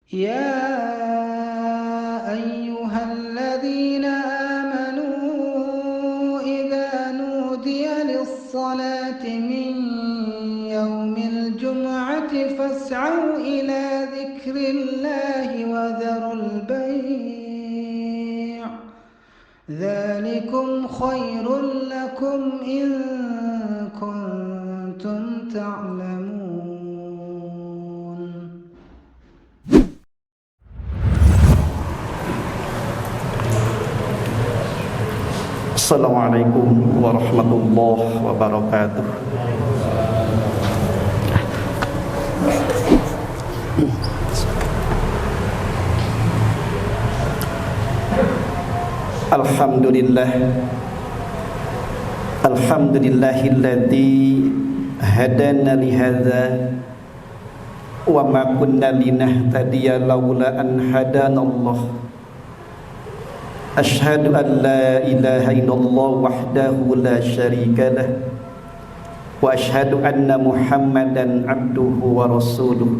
يا أيها الذين آمنوا إذا نودي للصلاة من يوم الجمعة فاسعوا إلى ذكر الله وذروا البيع ذلكم خير لكم إن كنتم تعلمون. Assalamualaikum warahmatullahi wabarakatuh. Alhamdulillah, alhamdulillahilladzi hadana li hadza wa ma kunna linahtadiya laula an hadanallah. Asyhadu an la ilaha illallah wahdahu la syarika lah wa asyhadu anna Muhammadan abduhu wa rasuluh.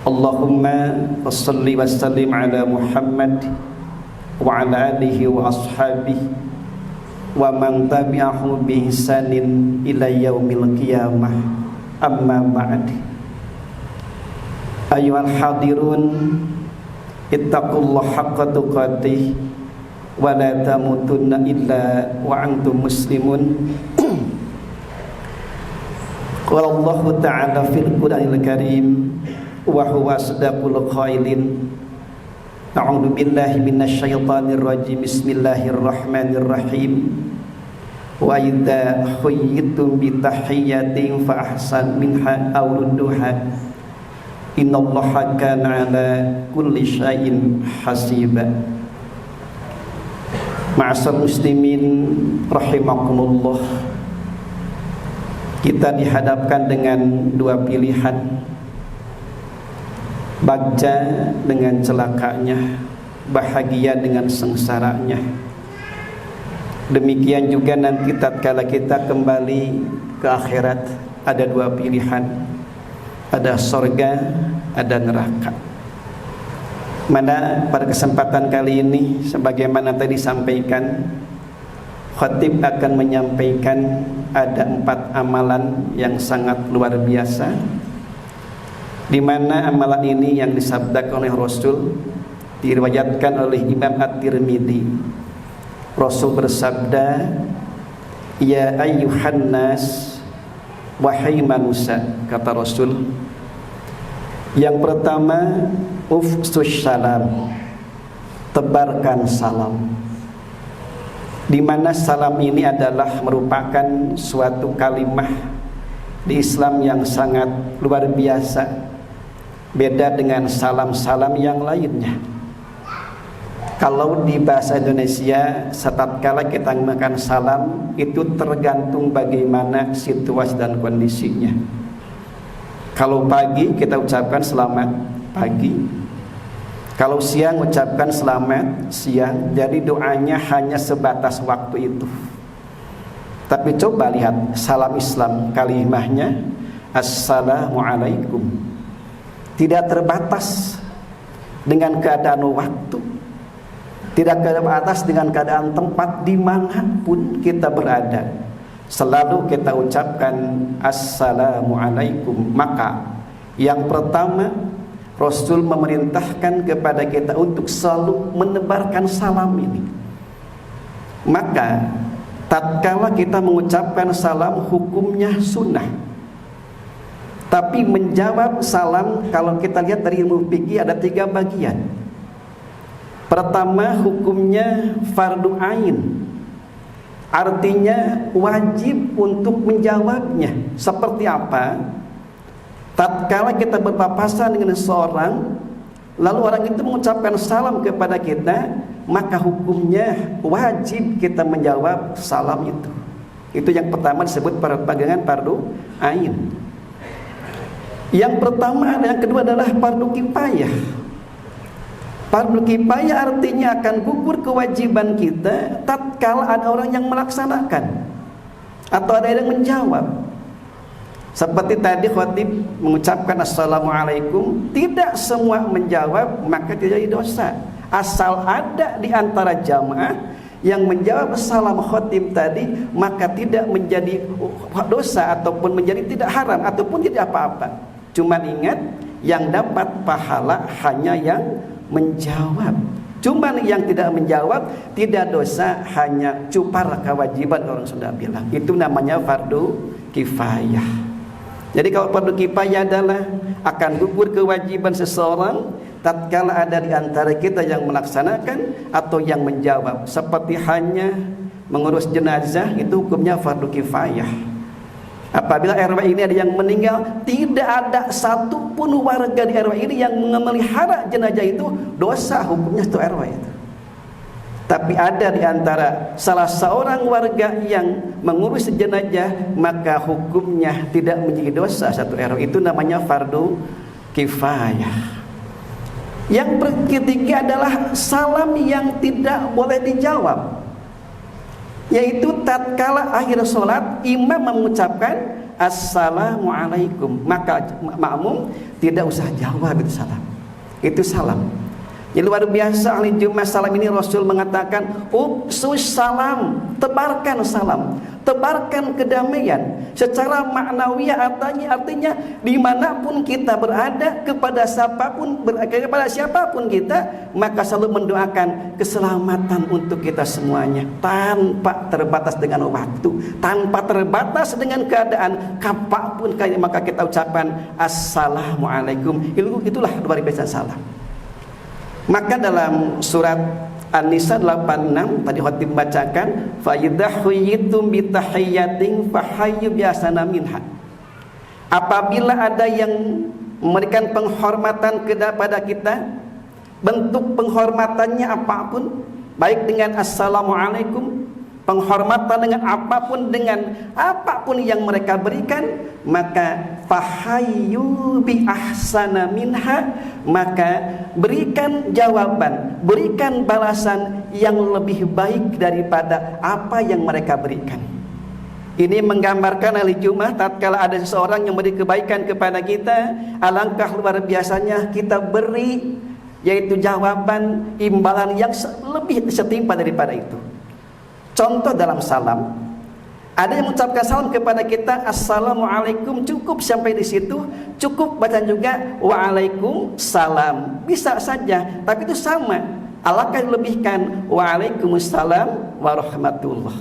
Allahumma shalli wa sallim ala Muhammad wa ala alihi wa ashabihi wa man tabi'ahu bi ihsanin ila yaumil qiyamah. Amma ba'd. Ayyuhal hadirun, ittaqullaha haqqa tuqatih wa la tamutunna illa wa antum muslimun. Qala Allah ta'ala fil Qur'anil Karim wa huwa asdaqul qailin. A'udzu billahi minasyaitonir rajim. Bismillahirrahmanirrahim. Wa idza khuyyitum bi tahiyyatin fa ahsan minha aw rudduha. Innallaha kana ala kulli syai'in hasiba. Ma'asal muslimin rahimakumullah, kita dihadapkan dengan dua pilihan: bagja dengan celakanya, bahagia dengan sengsaranya. Demikian juga nanti tatkala kita kembali ke akhirat, ada dua pilihan: ada surga, ada neraka. Mana pada kesempatan kali ini, sebagaimana tadi disampaikan, khatib akan menyampaikan ada 4 amalan yang sangat luar biasa, di mana amalan ini yang disabdakan oleh Rasul, diriwayatkan oleh Imam At-Tirmidzi. Rasul bersabda, "Ya ayyuhan nas, wahai manusia," kata Rasul, yang pertama, ufsus salam, tebarkan salam. Di mana salam ini adalah merupakan suatu kalimah di Islam yang sangat luar biasa, beda dengan salam-salam yang lainnya. Kalau di bahasa Indonesia, setatkala kita makan salam, itu tergantung bagaimana situasi dan kondisinya. Kalau pagi kita ucapkan selamat pagi, kalau siang ucapkan selamat siang. Jadi doanya hanya sebatas waktu itu. Tapi coba lihat salam Islam, kalimahnya assalamualaikum, tidak terbatas dengan keadaan waktu, tidak terbatas dengan keadaan tempat, dimanapun kita berada, selalu kita ucapkan assalamualaikum. Maka yang pertama, Rasul memerintahkan kepada kita untuk selalu menebarkan salam ini. Maka tatkala kita mengucapkan salam, hukumnya sunnah. Tapi menjawab salam, kalau kita lihat dari ilmu fikih, ada 3 bagian. Pertama, hukumnya fardu ain, artinya wajib untuk menjawabnya. Seperti apa? Tatkala kita berpapasan dengan seseorang, lalu orang itu mengucapkan salam kepada kita, maka hukumnya wajib kita menjawab salam itu. Itu yang pertama disebut bagian fardu ain. Yang pertama, yang kedua adalah fardu kifayah. Fardu kifayah artinya akan gugur kewajiban kita tatkala ada orang yang melaksanakan atau ada yang menjawab. Seperti tadi khatib mengucapkan assalamualaikum, tidak semua menjawab maka tidak jadi dosa. Asal ada di antara jamaah yang menjawab salam khatib tadi, maka tidak menjadi dosa ataupun menjadi tidak haram ataupun tidak apa-apa. Cuma ingat, yang dapat pahala hanya yang menjawab. Cuma yang tidak menjawab tidak dosa, hanya cupar kewajiban, orang sudah bilang. Itu namanya fardu kifayah. Jadi kalau fardu kifayah adalah akan gugur kewajiban seseorang tatkala ada di antara kita yang melaksanakan atau yang menjawab. Seperti hanya mengurus jenazah, itu hukumnya fardu kifayah. Apabila RW ini ada yang meninggal, tidak ada satupun warga di RW ini yang memelihara jenazah itu, dosa hukumnya itu RW itu. Tapi ada di antara salah seorang warga yang mengurus jenazah, maka hukumnya tidak menjadi dosa satu RW. Itu namanya fardu kifayah. Yang ketiga adalah salam yang tidak boleh dijawab, yaitu tatkala akhir sholat imam mengucapkan assalamualaikum, maka makmum tidak usah jawab itu salam. Itu salam. Jadi luar biasa ahli Jumat salam ini Rasul mengatakan ubsus salam, tebarkan salam, tebarkan kedamaian. Secara maknawiyah artinya dimanapun kita berada, kepada siapapun kita, maka selalu mendoakan keselamatan untuk kita semuanya, tanpa terbatas dengan waktu, tanpa terbatas dengan keadaan, kapanpun maka kita ucapkan assalamualaikum. Itulah luar biasa salam. Maka dalam surat An-Nisa 86 tadi khatib bacakan, fa idza huyitum bi tahiyyatin fahayyu bi ahsana minha. Apabila ada yang memberikan penghormatan kepada kita, bentuk penghormatannya apapun, baik dengan assalamualaikum, penghormatan dengan apapun yang mereka berikan, maka fahayyu bi ahsana minha, maka berikan jawaban, berikan balasan yang lebih baik daripada apa yang mereka berikan. Ini menggambarkan ahli Jumat tatkala ada seseorang yang memberi kebaikan kepada kita, alangkah luar biasanya kita beri, yaitu jawaban imbalan yang lebih setimpal daripada itu. Contoh dalam salam, ada yang mengucapkan salam kepada kita assalamualaikum, cukup sampai di situ, cukup baca juga waalaikumsalam, bisa saja, tapi itu sama. Alangkah lebihkan waalaikumsalam warahmatullah.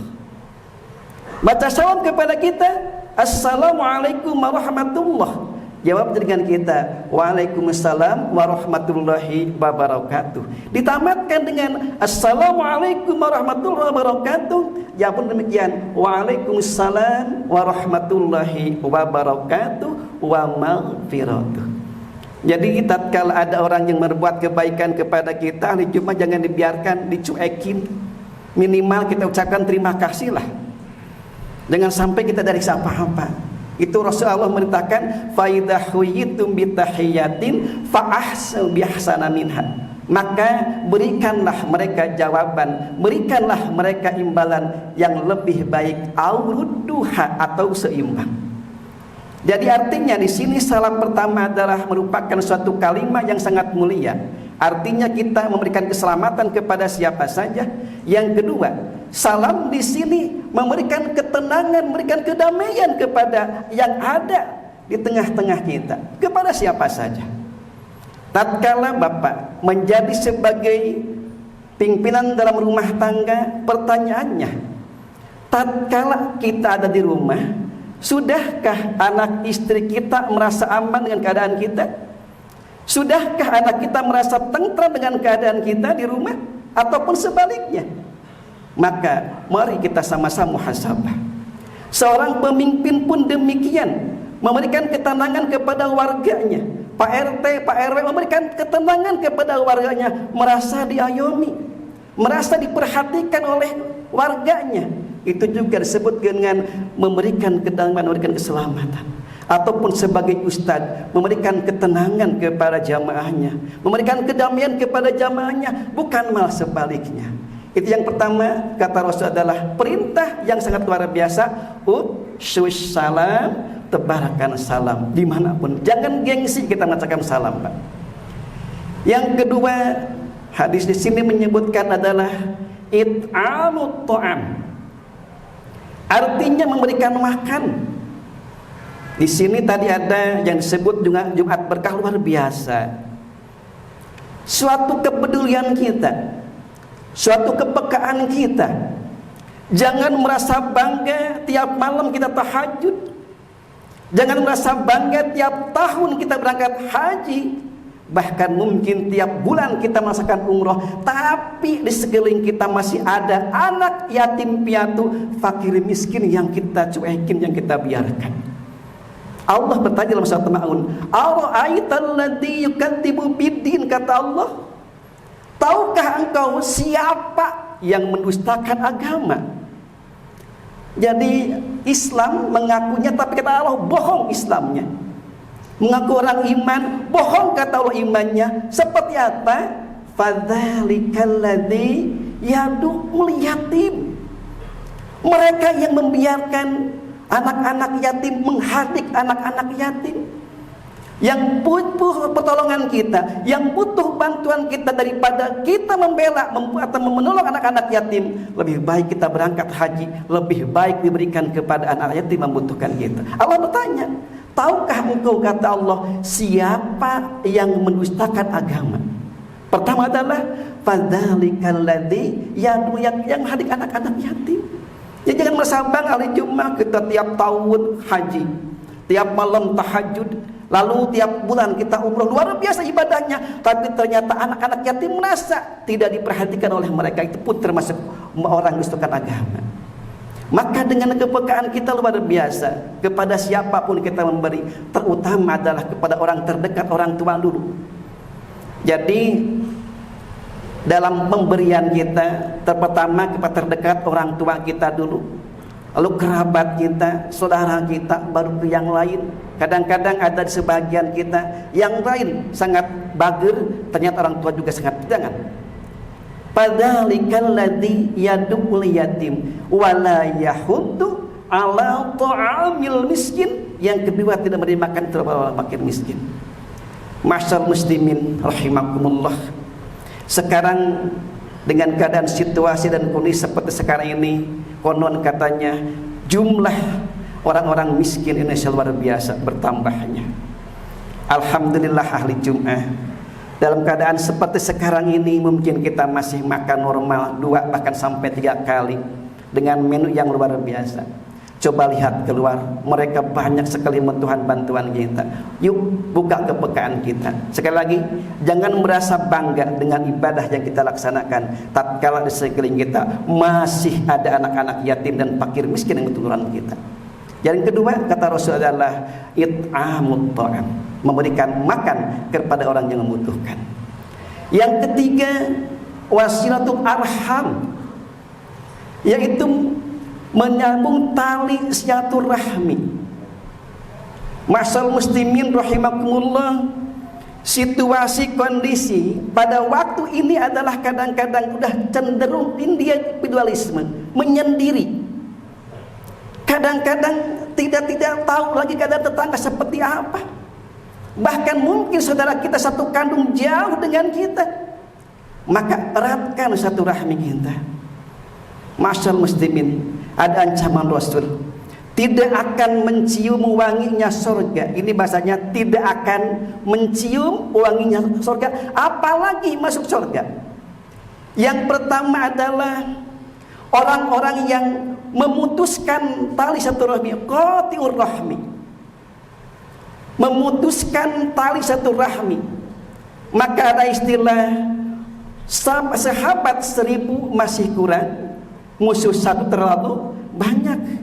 Baca salam kepada kita assalamualaikum warahmatullah, jawab dengan kita waalaikumsalam warahmatullahi wabarakatuh. Ditamatkan dengan assalamualaikum warahmatullahi wabarakatuh, ya pun demikian waalaikumsalam warahmatullahi wabarakatuh wa maghfiratuh. Jadi tatkala ada orang yang berbuat kebaikan kepada kita, cuma jangan dibiarkan dicuekin. Minimal kita ucapkan terima kasih lah, jangan sampai kita dari apa-apa. Itu Rasulullah merintahkan fa idza huyitum bi tahiyyatin fa ahsanu bi ahsana minha, maka berikanlah mereka jawaban, berikanlah mereka imbalan yang lebih baik, aurudduha atau seimbang. Jadi artinya di sini salam pertama adalah merupakan suatu kalimat yang sangat mulia. Artinya kita memberikan keselamatan kepada siapa saja. Yang kedua, salam di sini memberikan ketenangan, memberikan kedamaian kepada yang ada di tengah-tengah kita, kepada siapa saja. Tatkala Bapak menjadi sebagai pimpinan dalam rumah tangga, pertanyaannya, tatkala kita ada di rumah, sudahkah anak istri kita merasa aman dengan keadaan kita? Sudahkah anak kita merasa tentram dengan keadaan kita di rumah? Ataupun sebaliknya? Maka mari kita sama-sama muhasabah. Seorang pemimpin pun demikian, memberikan ketenangan kepada warganya. Pak RT, Pak RW memberikan ketenangan kepada warganya, merasa diayomi, merasa diperhatikan oleh warganya. Itu juga disebut dengan memberikan ketenangan, memberikan keselamatan. Ataupun sebagai ustadz, memberikan ketenangan kepada jamaahnya, memberikan kedamaian kepada jamaahnya, bukan malah sebaliknya. Itu yang pertama, kata Rasul adalah perintah yang sangat luar biasa, ubsyus salam tebarkan salam dimanapun. Jangan gengsi kita mengucapkan salam, Pak. Yang kedua, hadis di sini menyebutkan adalah it'amut ta'am. Artinya memberikan makan. Di sini tadi ada yang disebut juga Jumat berkah luar biasa. Suatu kepedulian kita, suatu kepekaan kita. Jangan merasa bangga tiap malam kita tahajud. Jangan merasa bangga tiap tahun kita berangkat haji. Bahkan mungkin tiap bulan kita merasakan umroh, tapi di sekeliling kita masih ada anak yatim piatu, fakir miskin yang kita cuekin, yang kita biarkan. Allah bertanya dalam surat Maun, "Ara'aital ladzi yukadzibu biddin," kata Allah, tahukah engkau siapa yang mendustakan agama? Jadi Islam mengakunya, tapi kata Allah bohong Islamnya. Mengaku orang iman, bohong kata Allah imannya. Seperti apa? Fadzalikal ladzi yad'ul yatim. Mereka yang membiarkan anak-anak yatim, menghardik anak-anak yatim. Yang butuh pertolongan kita, yang butuh bantuan kita, daripada kita membela atau menolong anak-anak yatim, lebih baik kita berangkat haji, lebih baik diberikan kepada anak yatim membutuhkan kita. Allah bertanya, tahukah engkau, kata Allah, siapa yang mendustakan agama? Pertama adalah fadzalikal ladzi yad'u yang hadik anak-anak yatim. Ya, jangan merasa bangga hari Jumat kita tiap tahun haji, tiap malam tahajud, lalu tiap bulan kita umroh, luar biasa ibadahnya, tapi ternyata anak-anak yatim merasa tidak diperhatikan oleh mereka. Itu pun termasuk orang mendustakan agama. Maka dengan kepekaan kita luar biasa kepada siapapun kita memberi, terutama adalah kepada orang terdekat, orang tua dulu. Jadi dalam pemberian kita, pertama kepada terdekat orang tua kita dulu, lalu kerabat kita, saudara kita, baru ke yang lain. Kadang-kadang ada di sebagian kita yang lain sangat bager, ternyata orang tua juga sangat jangan. Padzalikal ladzi yad'ul yatim wa la yahuddu ala ta'amil miskin. Yang kedua, tidak memberi makan terhadap orang fakir miskin. Masyaallah muslimin rahimakumullah. Sekarang dengan keadaan situasi dan kondisi seperti sekarang ini, konon katanya jumlah orang-orang miskin Indonesia luar biasa bertambahnya. Alhamdulillah ahli Jum'ah, dalam keadaan seperti sekarang ini mungkin kita masih makan normal 2 bahkan sampai 3 kali dengan menu yang luar biasa. Coba lihat keluar, mereka banyak sekali membutuhkan bantuan kita. Yuk buka kepekaan kita. Sekali lagi, jangan merasa bangga dengan ibadah yang kita laksanakan tatkala di sekeliling kita masih ada anak-anak yatim dan fakir miskin yang bertuluran kita. Yang kedua, kata Rasul adalah it'amut ta'am, memberikan makan kepada orang yang membutuhkan. Yang ketiga, wasilatul arham, yaitu menyambung tali silaturahmi. Masyaallah muslimin rahimakumullah, situasi kondisi pada waktu ini adalah kadang-kadang sudah cenderung individualisme, menyendiri. Kadang-kadang tidak tahu lagi keadaan tetangga seperti apa. Bahkan mungkin saudara kita satu kandung jauh dengan kita. Maka eratkan silaturahmi kita. Masyaallah muslimin, ada ancaman Rasul, tidak akan mencium wanginya surga. Ini bahasanya, tidak akan mencium wanginya surga, apalagi masuk surga. Yang pertama adalah orang-orang yang memutuskan tali silaturahmi, qati'ur rahmi, memutuskan tali silaturahmi. Maka ada istilah sahabat 1000 masih kurang, musuh 1 terlalu banyak.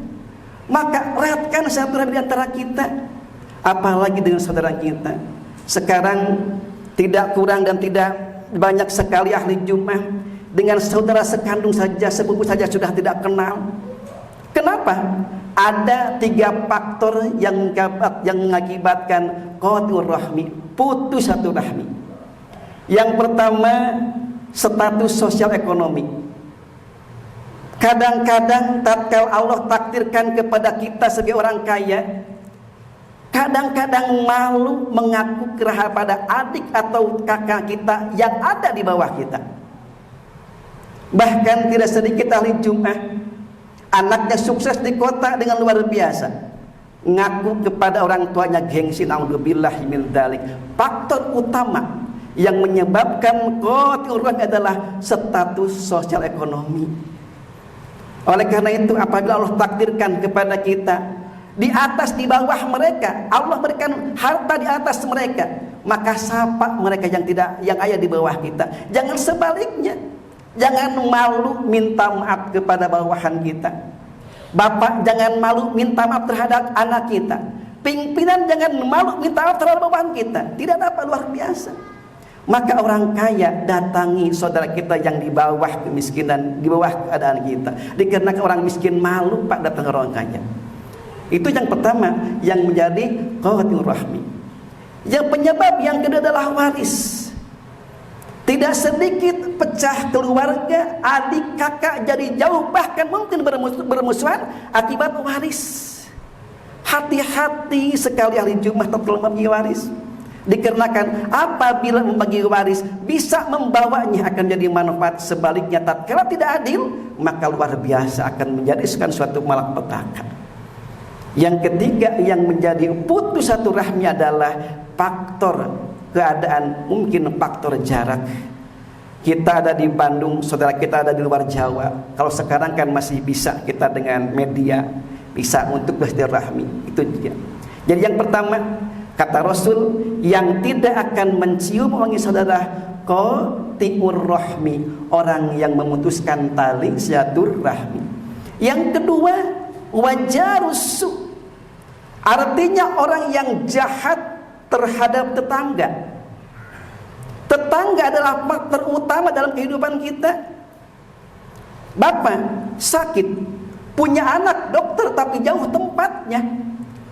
Maka eratkan silaturahmi di antara kita, apalagi dengan saudara kita. Sekarang tidak kurang dan tidak banyak sekali ahli Jumat dengan saudara sekandung saja, sepupu saja sudah tidak kenal. Kenapa? Ada 3 faktor yang mengakibatkan qati'ur rahmi, putus silaturahmi. Yang pertama, status sosial ekonomi. Kadang-kadang tatkala Allah takdirkan kepada kita sebagai orang kaya, kadang-kadang malu mengaku kepada adik atau kakak kita yang ada di bawah kita. Bahkan tidak sedikit ahli Jumat, anaknya sukses di kota dengan luar biasa, ngaku kepada orang tuanya gengsi. Naudzubillah min dzalik. Faktor utama yang menyebabkan qati'ur rahim adalah status sosial ekonomi. Oleh karena itu, apabila Allah takdirkan kepada kita di atas di bawah mereka, Allah berikan harta di atas mereka, maka sapa mereka yang ada di bawah kita. Jangan sebaliknya. Jangan malu minta maaf kepada bawahan kita. Bapak jangan malu minta maaf terhadap anak kita. Pimpinan jangan malu minta maaf terhadap bawahan kita. Tidak dapat, luar biasa. Maka orang kaya datangi saudara kita yang di bawah kemiskinan, di bawah keadaan kita. Dikarenakan orang miskin malu Pak datang ke orang kaya. Itu yang pertama yang menjadi qati'ur rahmi. Yang penyebab yang kedua adalah waris. Tidak sedikit pecah keluarga, adik kakak jadi jauh, bahkan mungkin bermusuhan akibat waris. Hati-hati sekali ahli Jumat tatkala membagi waris. Dikarenakan apabila membagi waris bisa membawanya akan jadi manfaat, sebaliknya tatkala tidak adil maka luar biasa akan menjadi suatu malapetaka. Yang ketiga yang menjadi putus satu rahmi adalah faktor keadaan, mungkin faktor jarak. Kita ada di Bandung, saudara kita ada di luar Jawa. Kalau sekarang kan masih bisa kita dengan media bisa untuk bersilaturahmi. Itu dia. Jadi yang pertama, kata Rasul, yang tidak akan mencium wangi saudara qati'ur rahmi, orang yang memutuskan tali silaturahmi. Yang kedua, wajarus su, artinya orang yang jahat terhadap tetangga. Tetangga adalah faktor utama dalam kehidupan kita. Bapak sakit, punya anak dokter tapi jauh tempatnya.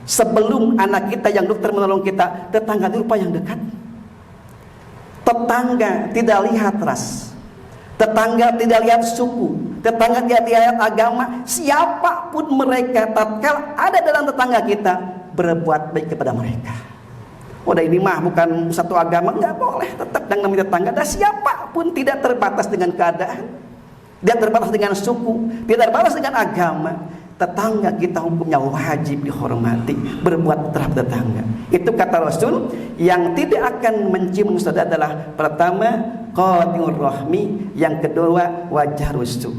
Sebelum anak kita yang dokter menolong kita, tetangga lupa yang dekat. Tetangga tidak lihat ras, tetangga tidak lihat suku, tetangga tidak lihat agama. Siapapun mereka, tatkala ada dalam tetangga kita, berbuat baik kepada mereka. Udah ini mah bukan satu agama, nggak boleh, tetap yang namanya tetangga. Dan siapapun tidak terbatas dengan keadaan, tidak terbatas dengan suku, tidak terbatas dengan agama. Tetangga kita hukumnya wajib dihormati, berbuat terhadap tetangga. Itu kata Rasul, yang tidak akan mencium saudara adalah pertama qati'ur rahmi, yang kedua wajarusu.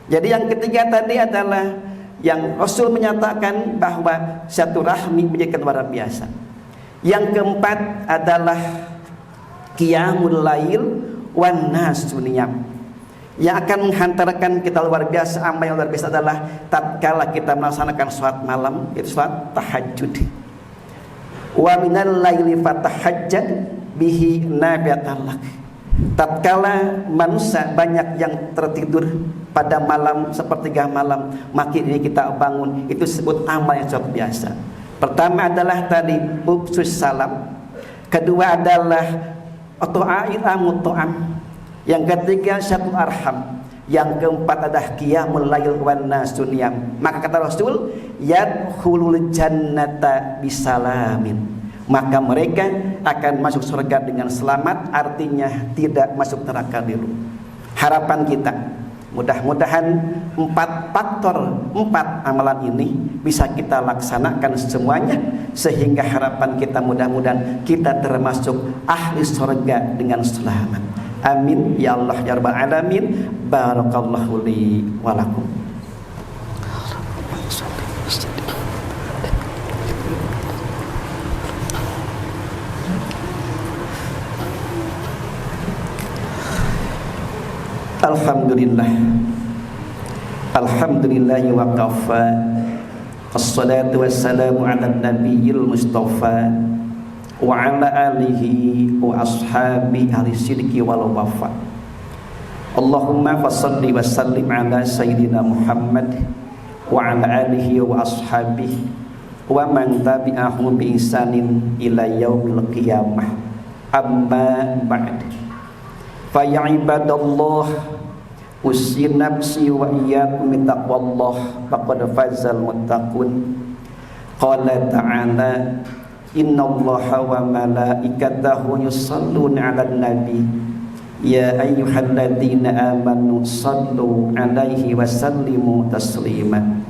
Jadi yang ketiga tadi adalah yang Rasul menyatakan bahwa satu rahmi menjadi luar biasa. Yang keempat adalah qiyamul lail wan nasu niyam. Yang akan menghantarkan kita luar biasa, amal yang luar biasa adalah tatkala kita melaksanakan sholat malam, itu sholat tahajud. Wa minal laili fatahajjad bihi nafilatan lak. Tatkala manusia banyak yang tertidur pada malam sepertiga malam, maka ini kita bangun, itu disebut amal yang luar biasa. Pertama adalah tadi ufsus salam, kedua adalah ta'amut ta'am, yang ketiga syatul arham, yang keempat adalah qiyamul lail wan nasu niyam. Maka kata Rasul, yadkhulul jannata bisalamin, maka mereka akan masuk surga dengan selamat, artinya tidak masuk neraka dulu. Harapan kita, mudah-mudahan 4 amalan ini bisa kita laksanakan semuanya, sehingga harapan kita mudah-mudahan kita termasuk ahli surga dengan selamat. Amin ya Allah ya rabbal alamin. Barakallahu li wa lakum. Alhamdulillah, alhamdulillahi wa kafa, assalatu wassalamu ala nabiyil mustafa wa ala alihi wa ashabi ahli sidqi wal wafa. Allahumma fassalli wa sallim ala sayyidina Muhammad wa ala alihi wa ashabihi wa man tabi'ahum bi ihsanin ila yaumil qiyamah. Amma ba'd. Fa ya ibadallah, usi nafsi wa iyyakum bi taqwallah, faqad fazal muttaqun. Qala ta'ala Innallaha wa malaikatahu yusholluna 'alan nabi. Ya ayyuhalladzina amanu shallu 'alaihi wa sallimu taslima.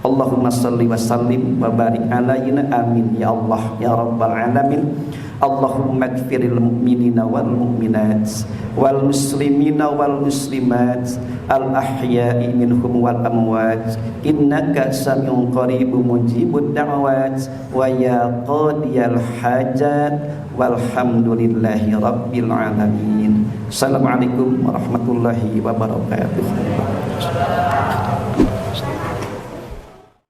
Allahumma salli wa sallim wa barik alaina amin ya Allah ya rabbal alamin. Allahumma ighfiril mu'minina wal mu'minat wal muslimina wal muslimat al ahya'i minhum wal amwat innaka sami'un qaribun mujibud da'wat wa ya qadiyal hajat walhamdulillahi rabbil alamin. Assalamualaikum warahmatullahi wabarakatuh.